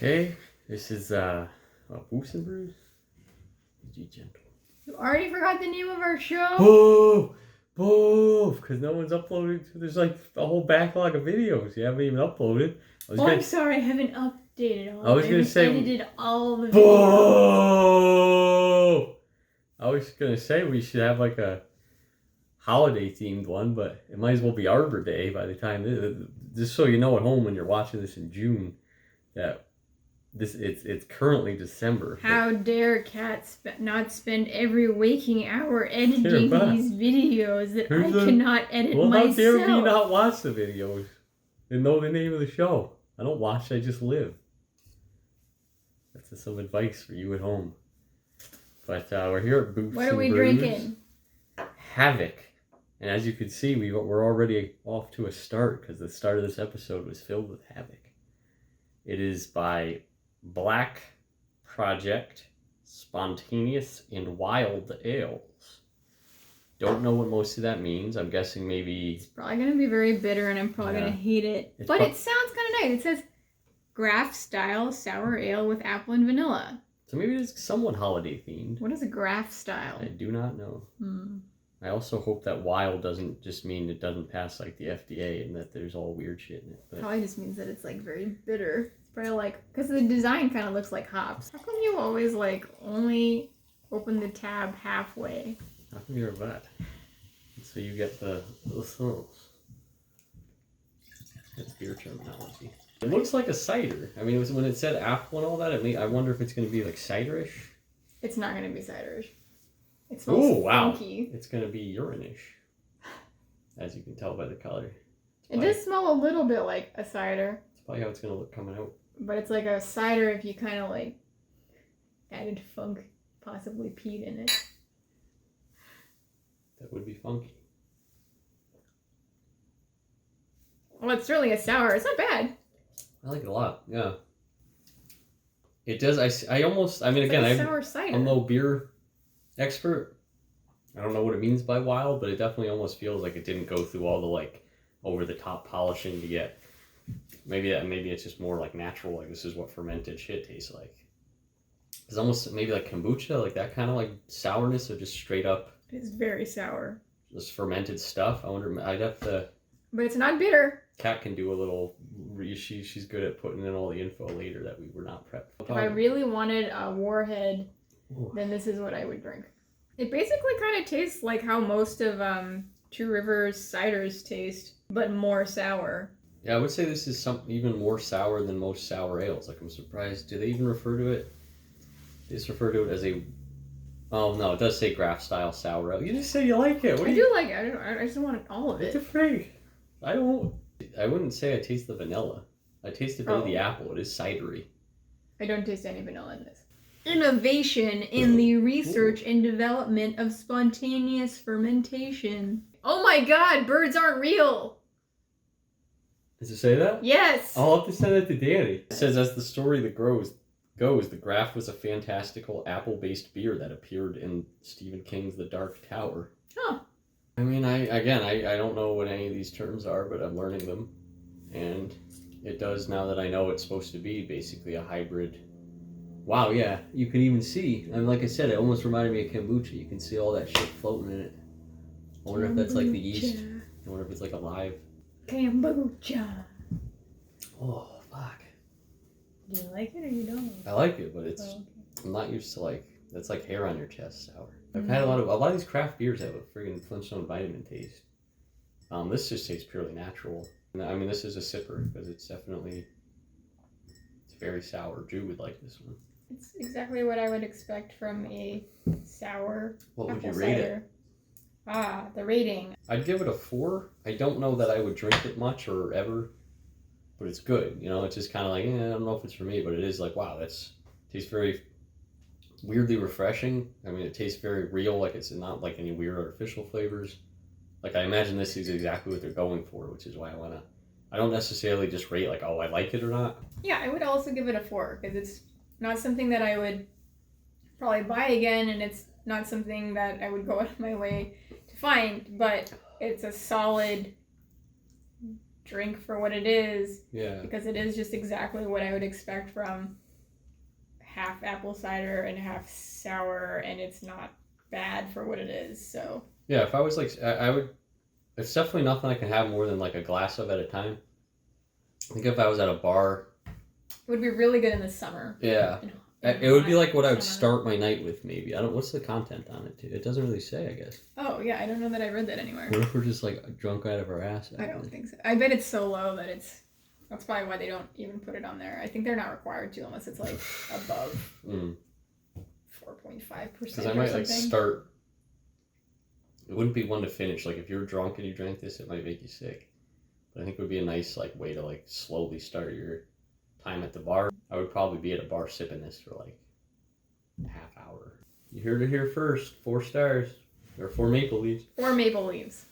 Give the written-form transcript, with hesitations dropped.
Okay, this is Boofs and Brews. Be gentle. You already forgot the name of our show? Boof! Boof! Because no one's uploaded. There's like a whole backlog of videos you haven't even uploaded. I'm sorry, I haven't updated all. I was gonna say edited all the videos. Boof! I was gonna say we should have like a holiday themed one, but it might as well be Arbor Day by the time. Just so you know at home when you're watching this in June, that it's currently December. How dare Kat not spend every waking hour editing these videos that I cannot edit myself? How dare me not watch the videos and know the name of the show? I don't watch, I just live. That's some advice for you at home. But we're here at Boofs. What are we drinking? Havoc. And as you can see, we're already off to a start because the start of this episode was filled with Havoc. It is by Black Project, Spontaneous and Wild Ales. Don't know what most of that means. I'm guessing maybe... It's probably going to be very bitter and I'm probably going to hate it. But it sounds kind of nice. It says Graf Style Sour Ale with Apple and Vanilla. So maybe it's somewhat holiday themed. What is a Graf Style? I do not know. I also hope that wild doesn't just mean it doesn't pass like the FDA and that there's all weird shit in it. But probably just means that it's like very bitter. It's probably like, because the design kind of looks like hops. How come you always like only open the tab halfway? How come you're a vet? So you get the thrills. That's beer terminology. It looks like a cider. I mean, when it said apple and all that, I wonder if it's going to be like ciderish. It's not going to be ciderish. It smells funky. It's going to be urine-ish, as you can tell by the color. It does smell a little bit like a cider. That's probably how it's going to look coming out. But it's like a cider if you kind of like added funk, possibly peat in it. That would be funky. Well, it's certainly a sour. It's not bad. I like it a lot, yeah. It does, I mean, it's again, like sour cider. I'm no beer expert. I don't know what it means by wild, but it definitely almost feels like it didn't go through all the like over-the-top polishing to get. Maybe it's just more like natural, like this is what fermented shit tastes like. It's almost maybe like kombucha, like that kind of like sourness or just straight up. It's very sour. This fermented stuff. I wonder, I'd have to... But it's not bitter. Kat can do a little... She's good at putting in all the info later that we were not prepped. If I really wanted a warhead, then this is what I would drink. It basically kind of tastes like how most of Two Rivers ciders taste, but more sour. Yeah, I would say this is even more sour than most sour ales. Like, I'm surprised. Do they even refer to it? They just refer to it as a... Oh, no, it does say Graf Style Sour Ale. You just say you like it. I do like it. I just want all of it. What the freak? I wouldn't say I taste the vanilla. I taste a bit of the apple. It is cidery. I don't taste any vanilla in this. Innovation in the research and development of spontaneous fermentation. Oh my god, birds aren't real! Does it say that? Yes! I'll have to send it to Danny. It says, as the story that goes, the Graf was a fantastical apple-based beer that appeared in Stephen King's The Dark Tower. Huh. I mean, I don't know what any of these terms are, but I'm learning them. And it does, now that I know it's supposed to be basically a hybrid. Wow, yeah, you can even see. I mean, like I said, it almost reminded me of kombucha. You can see all that shit floating in it. I wonder if that's like the yeast. I wonder if it's like alive. Kombucha. Oh, fuck. Do you like it or you don't? I like it, but it's... Oh, okay. I'm not used to like... That's like hair on your chest sour. I've had a lot of these craft beers have a friggin' Flintstone vitamin taste. This just tastes purely natural. I mean, this is a sipper because it's definitely... It's very sour. Drew would like this one. It's exactly what I would expect from a sour What would you apple rate cider. The rating. I'd give it a 4. I don't know that I would drink it much or ever, but it's good. You know, it's just kind of like, I don't know if it's for me, but it is like, wow, tastes very weirdly refreshing. I mean, it tastes very real, like it's not like any weird artificial flavors. Like, I imagine this is exactly what they're going for, which is why I don't necessarily just rate like, oh, I like it or not. Yeah, I would also give it a 4 because it's not something that I would probably buy again, and it's not something that I would go out of my way to find, but it's a solid drink for what it is. Yeah. Because it is just exactly what I would expect from half apple cider and half sour, and it's not bad for what it is. So Yeah, if I was like, I would. It's definitely nothing I can have more than like a glass of at a time. I think if I was at a bar, it would be really good in the summer. yeah, it would be like what I would start my night with. Maybe I don't. What's the content on it? Too? It doesn't really say. I guess. Oh yeah, I don't know that I read that anywhere. What if we're just like drunk out of our ass? I don't think so. I bet it's so low that it's. That's probably why they don't even put it on there. I think they're not required to unless it's like above 4.5%. Because I might like start. It wouldn't be one to finish. Like if you're drunk and you drank this, it might make you sick. But I think it would be a nice like way to like slowly start your time at the bar. I would probably be at a bar sipping this for like a half hour. You heard it here first. 4 stars or 4 maple leaves. 4 maple leaves.